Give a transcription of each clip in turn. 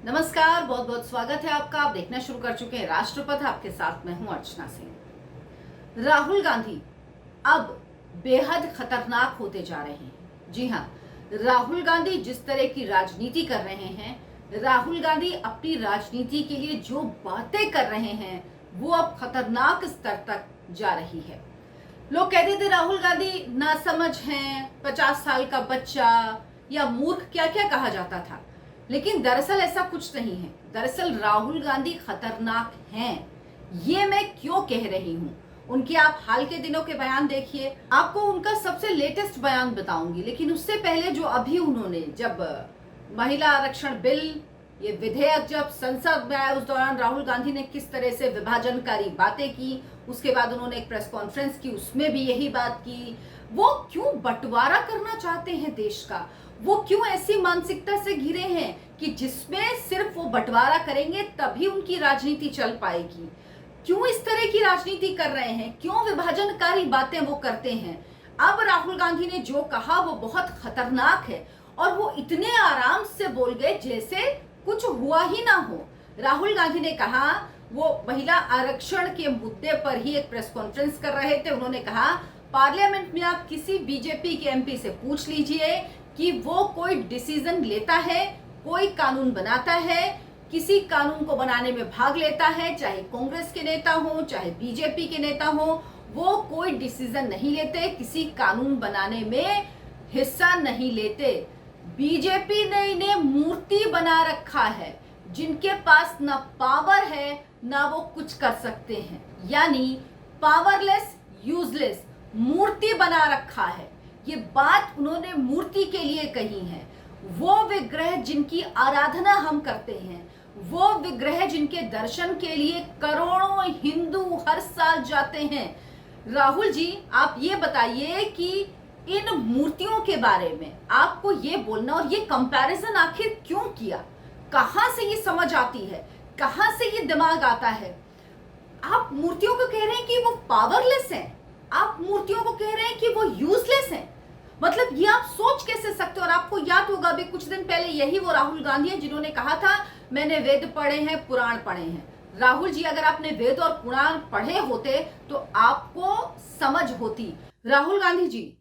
नमस्कार, बहुत बहुत स्वागत है आपका। आप देखना शुरू कर चुके हैं राष्ट्रपथ। आपके साथ मैं हूं अर्चना सिंह। राहुल गांधी अब बेहद खतरनाक होते जा रहे हैं। जी हाँ, राहुल गांधी जिस तरह की राजनीति कर रहे हैं, राहुल गांधी अपनी राजनीति के लिए जो बातें कर रहे हैं वो अब खतरनाक स्तर तक जा रही है। लोग कहते थे राहुल गांधी नासमझ हैं, 50 साल का बच्चा या मूर्ख, क्या क्या कहा जाता था। लेकिन दरअसल ऐसा कुछ नहीं है। दरअसल राहुल गांधी खतरनाक हैं। ये मैं क्यों कह रही हूँ, उनके आप हाल के दिनों के बयान देखिए। आपको उनका सबसे लेटेस्ट बयान बताऊंगी, लेकिन उससे पहले जो अभी उन्होंने जब महिला आरक्षण बिल, ये विधेयक जब संसद में आया, उस दौरान राहुल गांधी ने किस तरह से विभाजनकारी बातें की। उसके बाद उन्होंने एक प्रेस कॉन्फ्रेंस की, उसमें भी यही बात की। वो क्यों बंटवारा करना चाहते हैं देश का? वो क्यों ऐसी मानसिकता से घिरे हैं कि जिसमें सिर्फ वो बंटवारा करेंगे तभी उनकी राजनीति चल पाएगी? क्यों इस तरह की राजनीति कर रहे हैं? क्यों विभाजनकारी बातें वो करते हैं? अब राहुल गांधी ने जो कहा वो बहुत खतरनाक है, और वो इतने आराम से बोल गए जैसे कुछ हुआ ही ना हो। राहुल गांधी ने कहा, वो महिला आरक्षण के मुद्दे पर ही एक प्रेस कॉन्फ्रेंस कर रहे थे। उन्होंने कहा, पार्लियामेंट में आप किसी बीजेपी के एमपी से पूछ लीजिए कि वो कोई डिसीजन लेता है, कोई कानून बनाता है, किसी कानून को बनाने में भाग लेता है, चाहे कांग्रेस के नेता हो चाहे बीजेपी के नेता हो, वो कोई डिसीजन नहीं लेते, किसी कानून बनाने में हिस्सा नहीं लेते। बीजेपी ने इन्हें मूर्ति बना रखा है, जिनके पास ना पावर है ना वो कुछ कर सकते हैं, यानी पावरलेस, यूजलेस, मूर्ति बना रखा है। ये बात उन्होंने मूर्ति के लिए कही है। वो विग्रह जिनकी आराधना हम करते हैं, वो विग्रह जिनके दर्शन के लिए करोड़ों हिंदू हर साल जाते हैं। राहुल जी, आप ये बताइए कि इन मूर्तियों के बारे में आपको ये बोलना और ये कंपैरिजन आखिर क्यों किया? कहां से ये समझ आती है? कहां से ये दिमाग आता है? आप मूर्तियों को कह रहे हैं कि वो पावरलेस हैं, आप मूर्तियों को कह रहे हैं कि वो यूजलेस हैं। मतलब ये आप सोच कैसे सकते हो? और आपको याद होगा अभी कुछ दिन पहले यही वो राहुल गांधी हैं जिन्होंने कहा था, मैंने वेद पढ़े हैं, पुराण पढ़े हैं। राहुल जी, अगर आपने वेद और पुराण पढ़े होते तो आपको समझ होती। राहुल गांधी जी,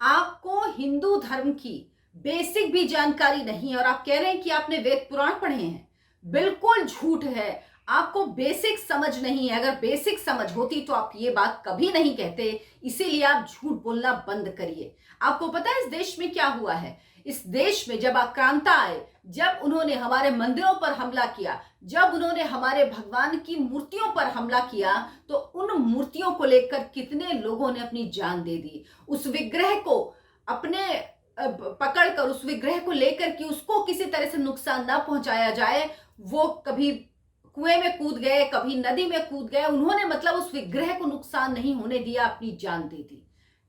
आपको हिंदू धर्म की बेसिक भी जानकारी नहीं है और आप कह रहे हैं कि आपने वेद पुराण पढ़े हैं। बिल्कुल झूठ है। आपको बेसिक समझ नहीं है। अगर बेसिक समझ होती तो आप ये बात कभी नहीं कहते। इसीलिए आप झूठ बोलना बंद करिए। आपको पता है इस देश में क्या हुआ है? इस देश में जब आक्रांता आए, जब उन्होंने हमारे मंदिरों पर हमला किया, जब उन्होंने हमारे भगवान की मूर्तियों पर हमला किया, तो उन मूर्तियों को लेकर कितने लोगों ने अपनी जान दे दी। उस विग्रह को अपने पकड़कर, उस विग्रह को लेकर कि उसको किसी तरह से नुकसान ना पहुंचाया जाए, वो कभी कुएं में कूद गए, कभी नदी में कूद गए। उन्होंने मतलब उस विग्रह को नुकसान नहीं होने दिया, अपनी जान दे दी।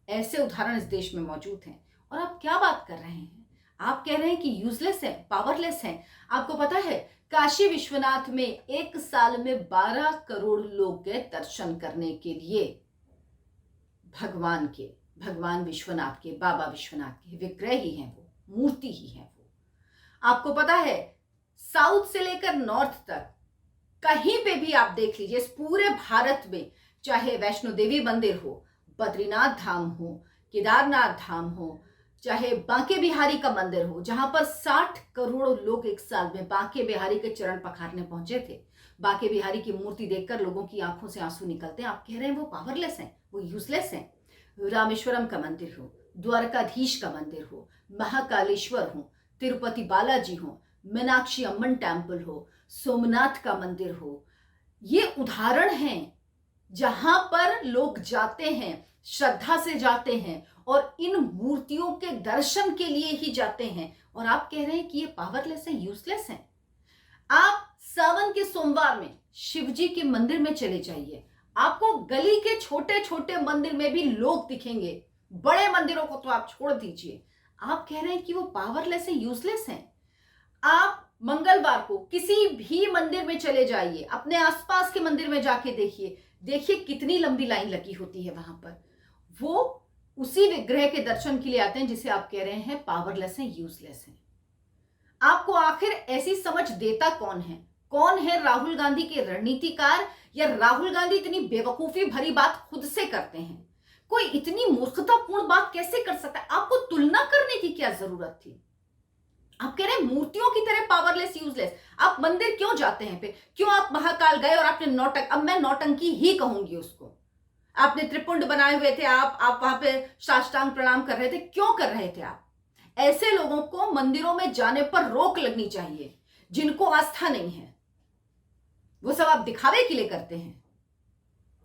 ऐसे उदाहरण इस देश में मौजूद हैं। और आप क्या बात कर रहे हैं? आप कह रहे हैं कि यूजलेस है, पावरलेस है। आपको पता है काशी विश्वनाथ में एक साल में 12 करोड़ लोग गए दर्शन करने के लिए। भगवान के, भगवान विश्वनाथ के, बाबा विश्वनाथ के विग्रह ही हैं वो, मूर्ति ही है वो। आपको पता है साउथ से लेकर नॉर्थ तक कहीं पे भी आप देख लीजिए, इस पूरे भारत में, चाहे वैष्णो देवी मंदिर हो, बद्रीनाथ धाम हो, केदारनाथ धाम हो, चाहे बांके बिहारी का मंदिर हो, जहां पर 60 करोड़ लोग एक साल में बांके बिहारी के चरण पखारने पहुंचे थे। बांके बिहारी की मूर्ति देखकर लोगों की आंखों से आंसू निकलते हैं। आप कह रहे हैं वो पावरलेस हैं, वो यूजलेस हैं। रामेश्वरम का मंदिर हो, द्वारकाधीश का मंदिर हो, महाकालेश्वर हो, तिरुपति बालाजी हो, मीनाक्षी अम्मन टेम्पल हो, सोमनाथ का मंदिर हो, ये उदाहरण हैं जहां पर लोग जाते हैं, श्रद्धा से जाते हैं और इन मूर्तियों के दर्शन के लिए ही जाते हैं। और आप कह रहे हैं कि ये पावरलेस है, यूजलेस है। आप सावन के सोमवार में शिव जी के मंदिर में चले जाइए, आपको गली के छोटे छोटे मंदिर में भी लोग दिखेंगे। बड़े मंदिरों को तो आप छोड़ दीजिए। आप कह रहे हैं कि वो पावरलेस है, यूजलेस है। आप मंगलवार को किसी भी मंदिर में चले जाइए, अपने आसपास के मंदिर में जाके देखिए, देखिए कितनी लंबी लाइन लगी होती है वहां पर। वो उसी विग्रह के दर्शन के लिए आते हैं जिसे आप कह रहे हैं पावरलेस है, यूजलेस है। आपको आखिर ऐसी समझ देता कौन है? कौन है राहुल गांधी के रणनीतिकार, या राहुल गांधी इतनी बेवकूफी भरी बात खुद से करते हैं? कोई इतनी मूर्खतापूर्ण बात कैसे कर सकता है? आपको तुलना करने की क्या जरूरत थी? आप कह रहे हैं मूर्तियों की तरह पावरलेस, यूजलेस। आप मंदिर क्यों जाते हैं? पे क्यों आप महाकाल गए और आपने अब मैं नौटंकी ही कहूंगी उसको। आपने त्रिपुंड बनाए हुए थे, आप वहां पे साष्टांग प्रणाम कर रहे थे, क्यों कर रहे थे आप? ऐसे लोगों को मंदिरों में जाने पर रोक लगनी चाहिए, जिनको आस्था नहीं है। वो सब आप दिखावे के लिए करते हैं,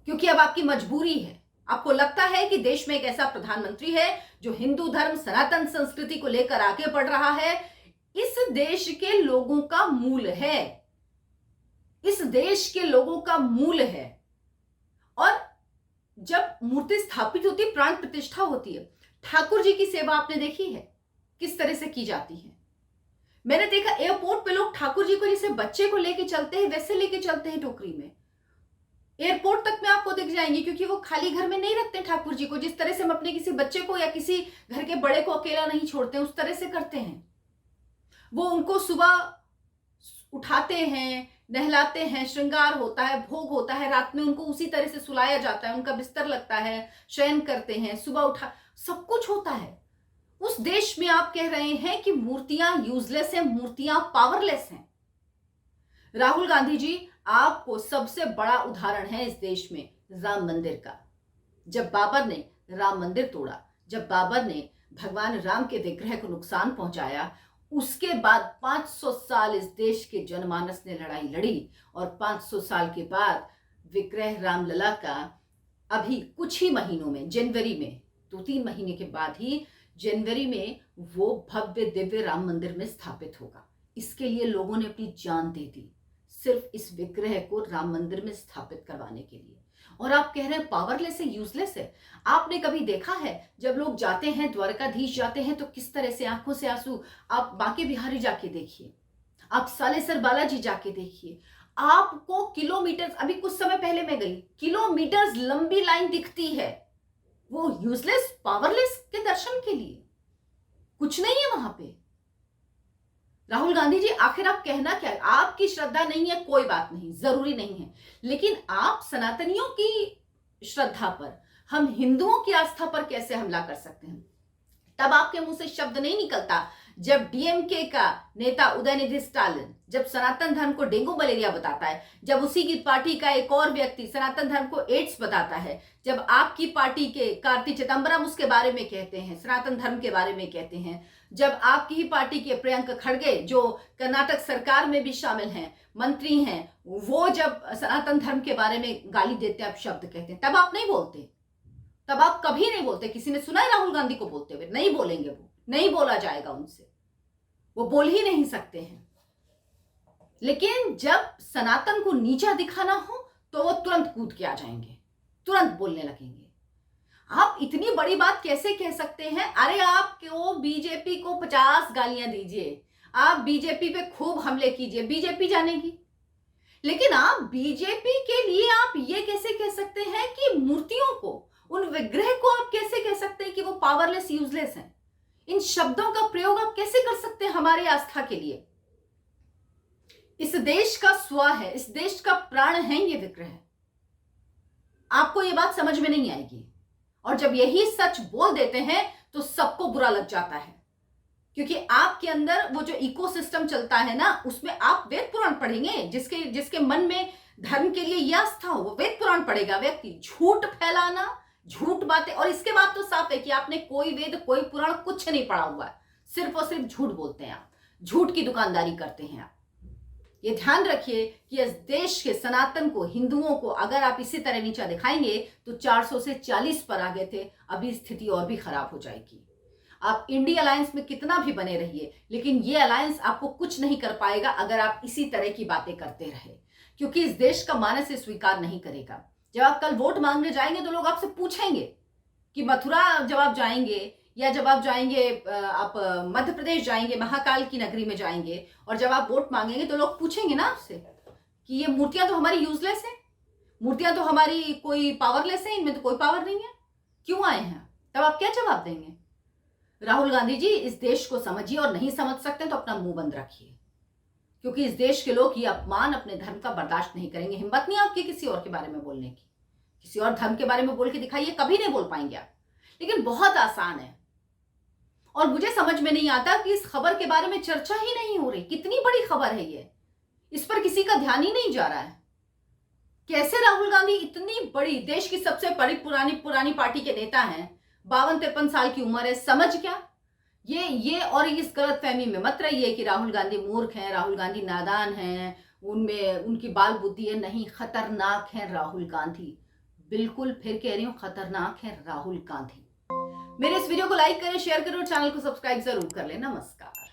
क्योंकि अब आपकी मजबूरी है। आपको लगता है कि देश में एक ऐसा प्रधानमंत्री है जो हिंदू धर्म, सनातन संस्कृति को लेकर आगे बढ़ रहा है। इस देश के लोगों का मूल है, इस देश के लोगों का मूल है। और जब मूर्ति स्थापित होती है, प्राण प्रतिष्ठा होती है। ठाकुर जी की सेवा आपने देखी है किस तरह से की जाती है? मैंने देखा एयरपोर्ट पे लोग ठाकुर जी को जैसे बच्चे को लेके चलते हैं वैसे लेके चलते हैं टोकरी में। एयरपोर्ट तक में आपको दिख जाएंगे, क्योंकि वो खाली घर में नहीं रखते ठाकुर जी को। जिस तरह से हम अपने किसी बच्चे को या किसी घर के बड़े को अकेला नहीं छोड़ते, उस तरह से करते हैं। वो उनको सुबह उठाते हैं, नहलाते हैं, श्रृंगार होता है, भोग होता है, रात में उनको उसी तरह से सुलाया जाता है, उनका बिस्तर लगता है, शयन करते हैं, सुबह उठा, सब कुछ होता है। उस देश में आप कह रहे हैं कि मूर्तियां यूजलेस हैं, मूर्तियां पावरलेस हैं। राहुल गांधी जी, आपको सबसे बड़ा उदाहरण है इस देश में राम मंदिर का। जब बाबर ने राम मंदिर तोड़ा, जब बाबर ने भगवान राम के विग्रह को नुकसान पहुंचाया, उसके बाद 500 साल इस देश के जनमानस ने लड़ाई लड़ी, और 500 साल के बाद विग्रह रामलला का अभी कुछ ही महीनों में, जनवरी में, 2-3 महीने के बाद ही जनवरी में वो भव्य दिव्य राम मंदिर में स्थापित होगा। इसके लिए लोगों ने अपनी जान दे दी, सिर्फ इस विग्रह को राम मंदिर में स्थापित करवाने के लिए। और आप कह रहे हैं पावरलेस है, यूजलेस है। आपने कभी देखा है जब लोग जाते हैं, द्वारकाधीश जाते हैं, तो किस तरह से आंखों से आंसू? आप बांके बिहारी जाके देखिए, आप सालेसर बालाजी जाके देखिए, आपको किलोमीटर, अभी कुछ समय पहले मैं गई, किलोमीटर्स लंबी लाइन दिखती है। वो यूजलेस, पावरलेस के दर्शन के लिए कुछ नहीं है वहां पे। राहुल गांधी जी, आखिर आप कहना क्या है? आपकी श्रद्धा नहीं है, कोई बात नहीं, जरूरी नहीं है, लेकिन आप सनातनियों की श्रद्धा पर, हम हिंदुओं की आस्था पर कैसे हमला कर सकते हैं? तब आपके मुंह से शब्द नहीं निकलता जब डीएमके का नेता उदयनिधि स्टालिन जब सनातन धर्म को डेंगू मलेरिया बताता है, जब उसी की पार्टी का एक और व्यक्ति सनातन धर्म को एड्स बताता है, जब आपकी पार्टी के कार्ति चिदंबरम उसके बारे में कहते हैं, सनातन धर्म के बारे में कहते हैं, जब आपकी ही पार्टी के प्रियंक खड़गे जो कर्नाटक सरकार में भी शामिल हैं, मंत्री हैं, वो जब सनातन धर्म के बारे में गाली देते हैं, आप शब्द कहते हैं, तब आप नहीं बोलते। तब आप कभी नहीं बोलते। किसी ने सुना है राहुल गांधी को बोलते हुए? नहीं बोलेंगे, वो नहीं बोला जाएगा उनसे, वो बोल ही नहीं सकते हैं। लेकिन जब सनातन को नीचा दिखाना हो तो वो तुरंत कूद के आ जाएंगे, तुरंत बोलने लगेंगे। आप इतनी बड़ी बात कैसे कह सकते हैं? अरे आपको बीजेपी को 50 गालियां दीजिए, आप बीजेपी पे खूब हमले कीजिए, बीजेपी जानेगी। लेकिन आप बीजेपी के लिए आप ये कैसे कह सकते हैं कि मूर्तियों को, उन विग्रह को आप कैसे कह सकते हैं कि वो पावरलेस, यूजलेस हैं? इन शब्दों का प्रयोग आप कैसे कर सकते हैं हमारी आस्था के लिए? इस देश का स्व है, इस देश का प्राण है ये विग्रह। आपको ये बात समझ में नहीं आएगी, और जब यही सच बोल देते हैं तो सबको बुरा लग जाता है, क्योंकि आपके अंदर वो जो इकोसिस्टम चलता है ना, उसमें आप वेद पुराण पढ़ेंगे। जिसके मन में धर्म के लिए यह आस्था हो वो वेद पुराण पढ़ेगा। व्यक्ति झूठ फैलाना, झूठ बातें, और इसके बाद तो साफ है कि आपने कोई वेद, कोई पुराण कुछ नहीं पढ़ा हुआ है, सिर्फ और सिर्फ झूठ बोलते हैं आप, झूठ की दुकानदारी करते हैं आप। ये ध्यान रखिए कि इस देश के सनातन को, हिंदुओं को अगर आप इसी तरह नीचा दिखाएंगे तो 400 से 40 पर आ गए थे, अभी स्थिति और भी खराब हो जाएगी। आप इंडिया अलायंस में कितना भी बने रहिए, लेकिन ये अलायंस आपको कुछ नहीं कर पाएगा अगर आप इसी तरह की बातें करते रहे, क्योंकि इस देश का मानस से स्वीकार नहीं करेगा। जब आप कल वोट मांगने जाएंगे तो लोग आपसे पूछेंगे कि मथुरा जब आप जाएंगे, या जब आप जाएंगे, आप मध्य प्रदेश जाएंगे, महाकाल की नगरी में जाएंगे, और जब आप वोट मांगेंगे तो लोग पूछेंगे ना आपसे कि ये मूर्तियां तो हमारी यूजलेस है, मूर्तियां तो हमारी कोई पावरलेस है, इनमें तो कोई पावर नहीं है, क्यों आए हैं? तब आप क्या जवाब देंगे? राहुल गांधी जी, इस देश को समझिए और नहीं समझ सकते तो अपना मुंह बंद रखिए, क्योंकि इस देश के लोग ये अपमान अपने धर्म का बर्दाश्त नहीं करेंगे। हिम्मत नहीं आपकी किसी और के बारे में बोलने की, किसी और धर्म के बारे में बोल के दिखाइए, कभी नहीं बोल पाएंगे आप। लेकिन बहुत आसान है और मुझे समझ में नहीं आता कि इस खबर के बारे में चर्चा ही नहीं हो रही। कितनी बड़ी खबर है ये, इस पर किसी का ध्यान ही नहीं जा रहा है। कैसे राहुल गांधी इतनी बड़ी, देश की सबसे बड़ी पुरानी पार्टी के नेता हैं, 52-53 साल की उम्र है, समझ क्या ये और इस गलतफहमी में मत रहिए कि राहुल गांधी मूर्ख हैं, राहुल गांधी नादान हैं, उनमें उनकी बाल बुद्धि है। नहीं, खतरनाक है राहुल गांधी, बिल्कुल फिर कह रही हूं, खतरनाक है राहुल गांधी। मेरे इस वीडियो को लाइक करें, शेयर करें और चैनल को सब्सक्राइब जरूर कर लें। नमस्कार।